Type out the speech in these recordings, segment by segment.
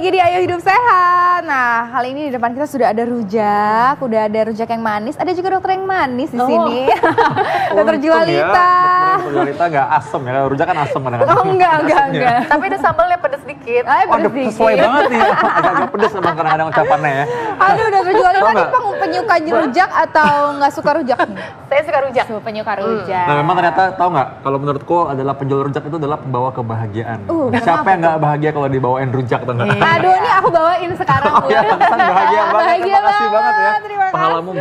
lagi di Ayo Hidup Sehat. Nah, kali ini di depan kita sudah ada rujak, udah ada rujak yang manis, ada juga dokter yang manis di sini. Dokter Jualita. Dokter Jualita nggak asem ya, rujak kan asem kadang-kadang. Oh enggak. Tapi ada sambalnya pedes dikit. Pedes dikit. Sesuai banget nih, agak pedes emang kadang-kadang ucapannya ya. Aduh, dokter Jualita ini penyuka rujak atau nggak suka rujak nih? Saya suka rujak. Penyuka rujak. Nah memang ternyata tahu nggak, kalau menurutku adalah penjual rujak itu adalah pembawa kebahagiaan. Siapa yang nggak bahagia kalau dibawain rujak tuh nggak? Aduh, ini aku bawain sekarang. Oh ya, pantesan bahagia banget. Bahagia Terima kasih banget ya. Terima kasih. Pahalamu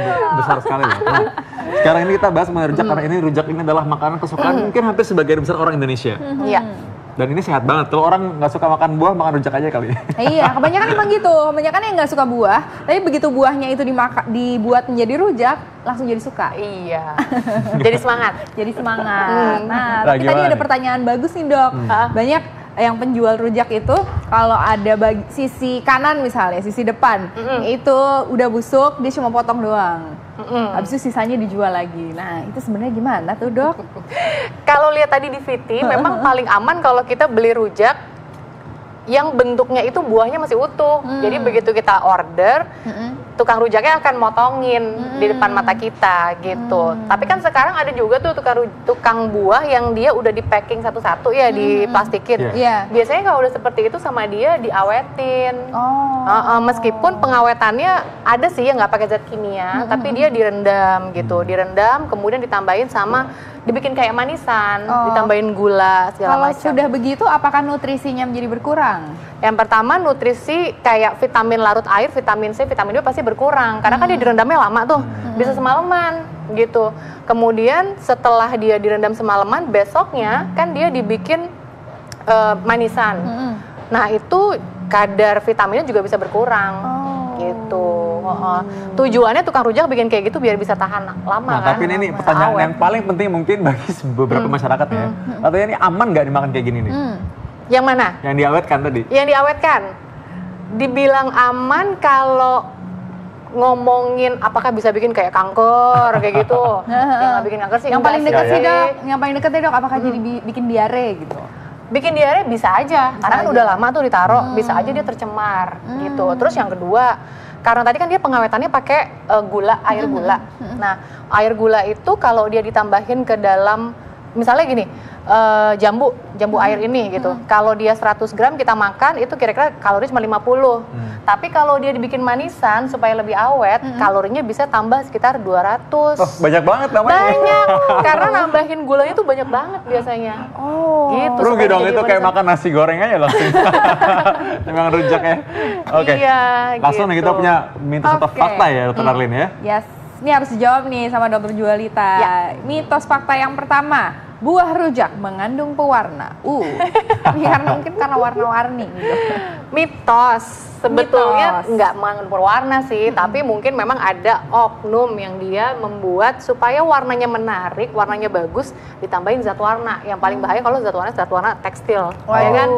besar sekali loh. Nah, sekarang ini kita bahas mengenai rujak karena ini rujak ini adalah makanan kesukaan mungkin hampir sebagian besar orang Indonesia. Iya. Dan ini sehat banget. Kalau orang nggak suka makan buah, makan rujak aja kali. Iya, kebanyakan emang gitu. Kebanyakan yang nggak suka buah, tapi begitu buahnya itu dibuat menjadi rujak, langsung jadi suka. Iya. Jadi semangat. Jadi semangat. Nah, tapi tadi gimana ada nih? pertanyaan bagus nih, Dok. Banyak yang penjual rujak itu kalau ada sisi kanan misalnya, sisi depan, itu udah busuk, dia cuma potong doang. Habis itu sisanya dijual lagi. Nah, itu sebenarnya gimana tuh, Dok? Kalau lihat tadi di VT, memang paling aman kalau kita beli rujak yang bentuknya itu buahnya masih utuh. Jadi begitu kita order, tukang rujaknya akan motongin di depan mata kita gitu. Tapi kan sekarang ada juga tuh tukang buah yang dia udah di packing satu-satu ya, diplastikin. Iya. Biasanya kalau udah seperti itu sama dia diawetin. Meskipun pengawetannya ada sih yang nggak pakai zat kimia, tapi dia direndam gitu, direndam kemudian ditambahin sama dibikin kayak manisan, ditambahin gula segala macam. Kalau sudah begitu, apakah nutrisinya menjadi berkurang? Yang pertama nutrisi kayak vitamin larut air, vitamin C, vitamin D pasti berkurang karena kan dia direndamnya lama tuh, bisa semalaman gitu. Kemudian setelah dia direndam semalaman, besoknya kan dia dibikin manisan. Nah itu kadar vitaminnya juga bisa berkurang gitu. Tujuannya tukang rujak bikin kayak gitu biar bisa tahan lama. Nah, kan? tapi ini pertanyaan yang paling penting mungkin bagi beberapa masyarakat ya. Katanya ini aman nggak dimakan kayak gini nih? Yang mana? Yang diawetkan tadi. Yang diawetkan. Dibilang aman kalau ngomongin apakah bisa bikin kayak kanker kayak gitu. Yang nggak bikin kanker sih. Yang paling dekat sih, sih, Dok. Yang paling dekat deh, Dok, apakah jadi bikin diare gitu? Bikin diare bisa aja, karena kan udah lama tuh ditaruh, bisa aja dia tercemar gitu. Terus yang kedua, karena tadi kan dia pengawetannya pakai gula, air gula. Nah, air gula itu kalau dia ditambahin ke dalam, misalnya gini, jambu air ini gitu. Kalau dia 100 gram kita makan, itu kira-kira kalori cuma 50. Tapi kalau dia dibikin manisan supaya lebih awet, kalorinya bisa tambah sekitar 200. Oh, banyak banget namanya. Banyak, karena nambahin gulanya tuh banyak banget biasanya. Gitu. Rugi dong itu kayak manisan. makan nasi goreng aja langsung. Memang rujak ya. Oke. Iya, Langsung nih gitu. kita punya mitos atau fakta ya, Dokter Arlin ya. Yes, ini harus dijawab nih sama Dokter Jualita. Ya. Mitos fakta yang pertama, buah rujak mengandung pewarna. Karena warna-warni gitu. Mitos. Sebetulnya Mitos. nggak mengandung berwarna sih, tapi mungkin memang ada oknum yang dia membuat supaya warnanya menarik, warnanya bagus, ditambahin zat warna. Yang paling bahaya kalau zat warna tekstil, ya kan?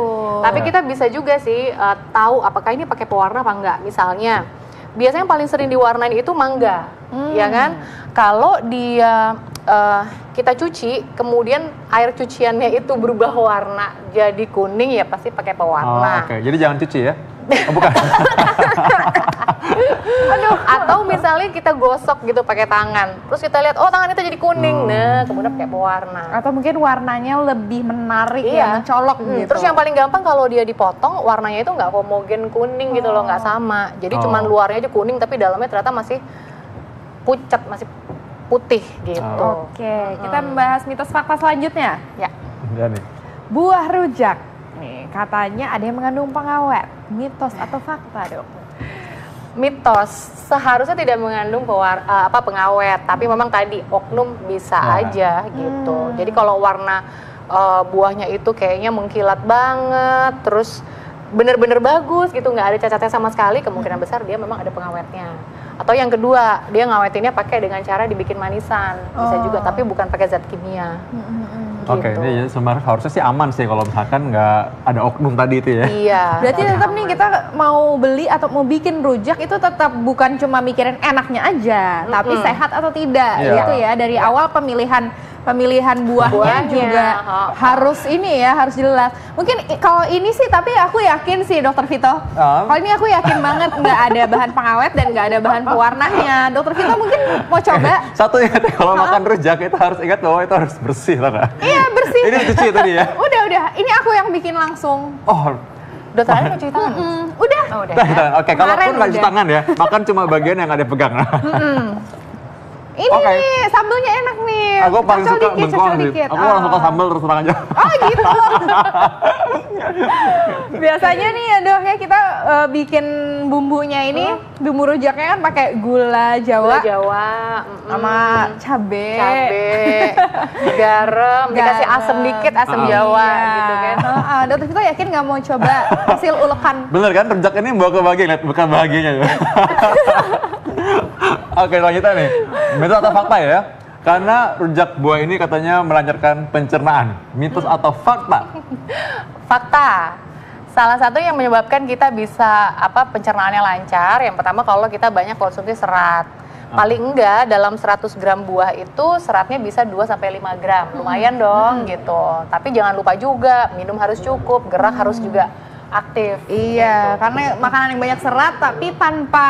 Tapi kita bisa juga sih tahu apakah ini pakai pewarna apa enggak. Misalnya, biasanya yang paling sering diwarnain itu mangga, ya kan? Kalau dia kita cuci, kemudian air cuciannya itu berubah warna jadi kuning, ya pasti pakai pewarna. Oke. Jadi jangan cuci ya. Oh, bukan. Atau misalnya kita gosok gitu pakai tangan, terus kita lihat, oh tangan itu jadi kuning, nah kemudian pakai pewarna. Atau mungkin warnanya lebih menarik ya, mencolok gitu. Terus yang paling gampang kalau dia dipotong, warnanya itu nggak homogen kuning gitu loh, nggak sama. Jadi cuman luarnya aja kuning, tapi dalamnya ternyata masih pucat, masih putih gitu. Oke, kita membahas mitos fakta selanjutnya. Ya. Ya nih. Buah rujak, nih katanya ada yang mengandung pengawet. Mitos atau fakta, Dok? Mitos, seharusnya tidak mengandung pengawet, tapi memang tadi oknum bisa aja gitu. Jadi kalau warna buahnya itu kayaknya mengkilat banget, terus bener-bener bagus gitu, nggak ada cacatnya sama sekali, kemungkinan besar dia memang ada pengawetnya. Atau yang kedua, dia ngawetinnya pakai dengan cara dibikin manisan, bisa juga, tapi bukan pakai zat kimia. Oke, Gitu. ini sebenarnya harusnya sih aman sih kalau misalkan nggak ada oknum tadi itu ya. Iya. Berarti tetap nih kita mau beli atau mau bikin rujak itu tetap bukan cuma mikirin enaknya aja, tapi sehat atau tidak Iya. gitu ya. Dari awal pemilihan pemilihan buahnya juga harus ini ya, harus jelas. Mungkin kalau ini sih, tapi aku yakin sih Dokter Vito. Kalau ini aku yakin banget nggak ada bahan pengawet dan nggak ada bahan pewarnanya. Dokter Vito mungkin mau coba. Satu ingat, kalau makan rujak itu harus ingat bahwa itu harus bersih, tau nggak? Iya bersih. Ini cuci tadi ya? Udah. Ini aku yang bikin langsung. Oh, Dokter Ali mau cuci tangan? Udah. Oh, udah. Oke, kalau Kemarin pun nggak cuci udah. tangan ya, makan cuma bagian yang ada pegang. Ini Oke. nih, sambelnya enak nih. Aku paling Cocol suka dikit, bengkoang cocol sih. dikit. Aku orang suka sambal terus terang aja. Oh gitu. Biasanya nih ya Dok ya, kita bikin bumbunya ini, bumbu rujaknya kan pakai gula Jawa, Gula Jawa, sama cabe, garam, dikasih asam dikit, asam Jawa gitu kan. Dokter kita yakin nggak mau coba hasil ulekan? Bener kan, rujak ini bawa kebahagiaan, lihat bukan bahagianya ya. Oke, lanjutnya nih. Mitos atau fakta ya? Karena rujak buah ini katanya melancarkan pencernaan. Mitos atau fakta? Fakta. Salah satu yang menyebabkan kita bisa pencernaannya lancar, yang pertama kalau kita banyak konsumsi serat. Paling enggak dalam 100 gram buah itu seratnya bisa 2 sampai 5 gram. Lumayan dong gitu. Tapi jangan lupa juga minum harus cukup, gerak harus juga aktif. Iya, karena makanan yang banyak serat tapi tanpa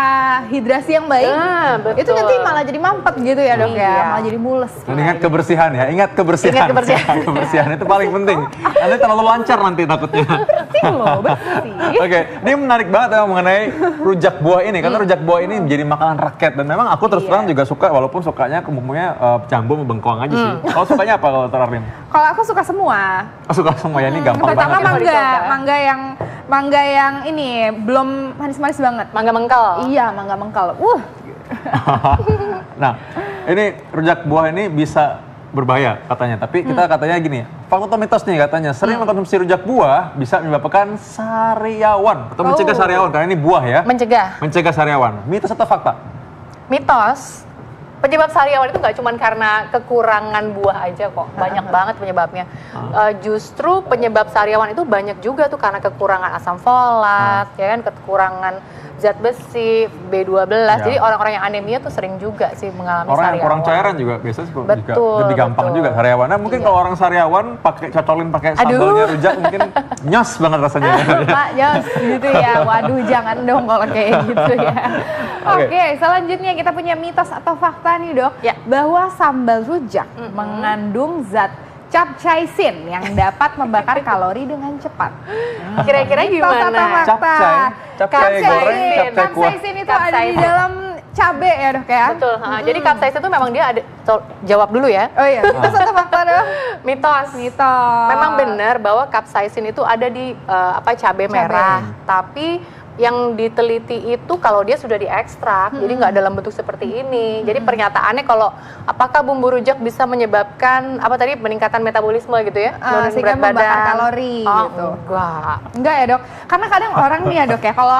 hidrasi yang baik, betul. itu nanti malah jadi mampet gitu ya Dok ya, Iya. malah jadi mules. Dan ingat kebersihan ya, ingat kebersihan. Ingat kebersihan. Kebersihan itu paling penting. Nanti terlalu lancar nanti takutnya. Bersih loh, bersih. Oke, ini menarik banget ya mengenai rujak buah ini, karena rujak buah ini menjadi makanan rakyat dan memang aku terus terang juga suka, walaupun sukanya bumbunya jambu sama bengkoang aja sih. Kalau sukanya apa kalau Terarim? Kalau aku suka semua. Oh, suka semua ya, ini gampang Pertama banget. Ya. mangga yang ini belum manis-manis banget. Mangga mengkel. Iya, mangga mengkal. Nah, ini rujak buah ini bisa berbahaya katanya, tapi kita katanya gini, fakta atau mitos nih katanya, sering mengkonsumsi rujak buah bisa menyebabkan sariawan atau mencegah sariawan, karena ini buah ya. Mencegah sariawan. Mitos atau fakta? Mitos. Penyebab sariawan itu nggak cuma karena kekurangan buah aja kok, banyak banget penyebabnya. Justru penyebab sariawan itu banyak juga tuh karena kekurangan asam folat, ya kan, kekurangan zat besi, B12. Jadi orang-orang yang anemia tuh sering juga sih mengalami Orang sariawan. yang kurang cairan juga biasanya juga Betul, lebih gampang betul. juga sariawan. Nah, mungkin kalau orang sariawan cocolin pakai sambalnya rujak mungkin nyos banget rasanya. Pak, nyos gitu ya. Waduh, jangan dong kalau kayak gitu ya. Oke, selanjutnya kita punya mitos atau fakta nih Dok, bahwa sambal rujak mengandung zat capsaicin yang dapat membakar kalori dengan cepat. Kira-kira gimana? Capcay goreng, capcay kuah. Capsaicin itu ada di dalam cabe ya Dok ya? Betul. Jadi capsaicin itu memang dia ada. Jawab dulu ya. Oh iya, mitos atau fakta Dok? Mitos. Memang benar bahwa capsaicin itu ada di cabai merah, tapi yang diteliti itu kalau dia sudah diekstrak, jadi nggak dalam bentuk seperti ini. Jadi pernyataannya kalau apakah bumbu rujak bisa menyebabkan peningkatan metabolisme gitu ya, sehingga membakar kalori gitu. Enggak ya Dok, karena kadang orang nih ya Dok ya, kalau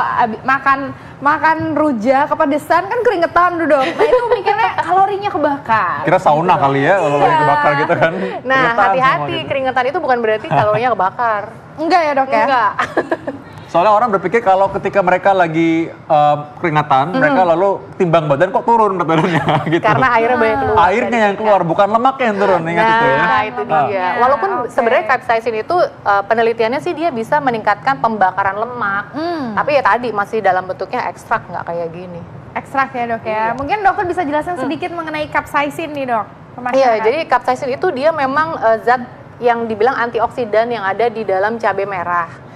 makan rujak kepedesan kan keringetan tuh Dok. Nah itu mikirnya kalorinya kebakar. Kira sauna kali ya kalau lagi kebakar gitu kan. Nah hati-hati, keringetan itu bukan berarti kalorinya kebakar. Enggak ya Dok ya? Enggak. Soalnya orang berpikir kalau ketika mereka lagi keringatan, mereka lalu timbang badan kok turun berat badannya gitu. Karena airnya banyak keluar. Airnya yang keluar, bukan lemaknya yang turun, ingat itu ya. Nah, itu dia. Walaupun sebenarnya capsaicin itu penelitiannya sih dia bisa meningkatkan pembakaran lemak. Tapi ya tadi masih dalam bentuknya ekstrak, nggak kayak gini. Ekstrak ya Dok ya. Mungkin dokter bisa jelasin sedikit mengenai capsaicin nih Dok. Iya, jadi capsaicin itu dia memang zat yang dibilang antioksidan yang ada di dalam cabai merah.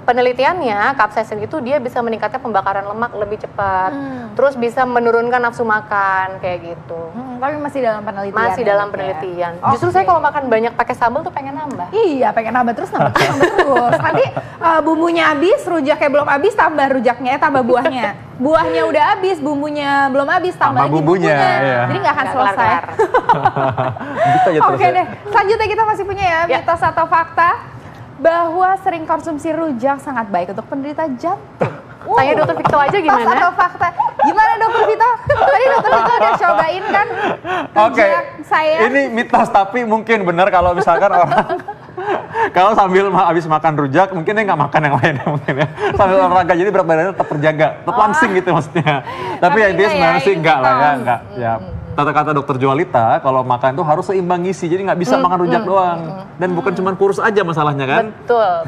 Penelitiannya, capsaicin itu dia bisa meningkatkan pembakaran lemak lebih cepat, terus bisa menurunkan nafsu makan kayak gitu. Tapi masih dalam penelitian. Masih dalam penelitian. Justru saya kalau makan banyak pakai sambal tuh pengen nambah. Iya, pengen nambah terus. Nanti bumbunya habis, rujaknya belum habis, tambah rujaknya, tambah buahnya. Buahnya udah habis, bumbunya belum habis, tambah lagi bumbunya. Iya. Jadi nggak akan selesai. Oke deh, selanjutnya kita masih punya ya mitos atau fakta bahwa sering konsumsi rujak sangat baik untuk penderita jantung. Tanya Dokter Vito aja gimana? Mitos atau fakta? Gimana Dokter Vito? Tadi Dokter Vito udah cobain kan rujak saya. Ini mitos tapi mungkin benar kalau misalkan orang kalau sambil habis makan rujak mungkin dia nggak makan yang lainnya mungkin ya. Sambil olahraga jadi berat badannya tetap terjaga, tetap langsing gitu maksudnya. Tapi ya intinya sebenarnya sih enggak lah ya, enggak. Ya. kata-kata dokter Jualita, kalau makan tuh harus seimbang gizi, jadi nggak bisa makan rujak doang. Dan bukan cuma kurus aja masalahnya kan? Betul.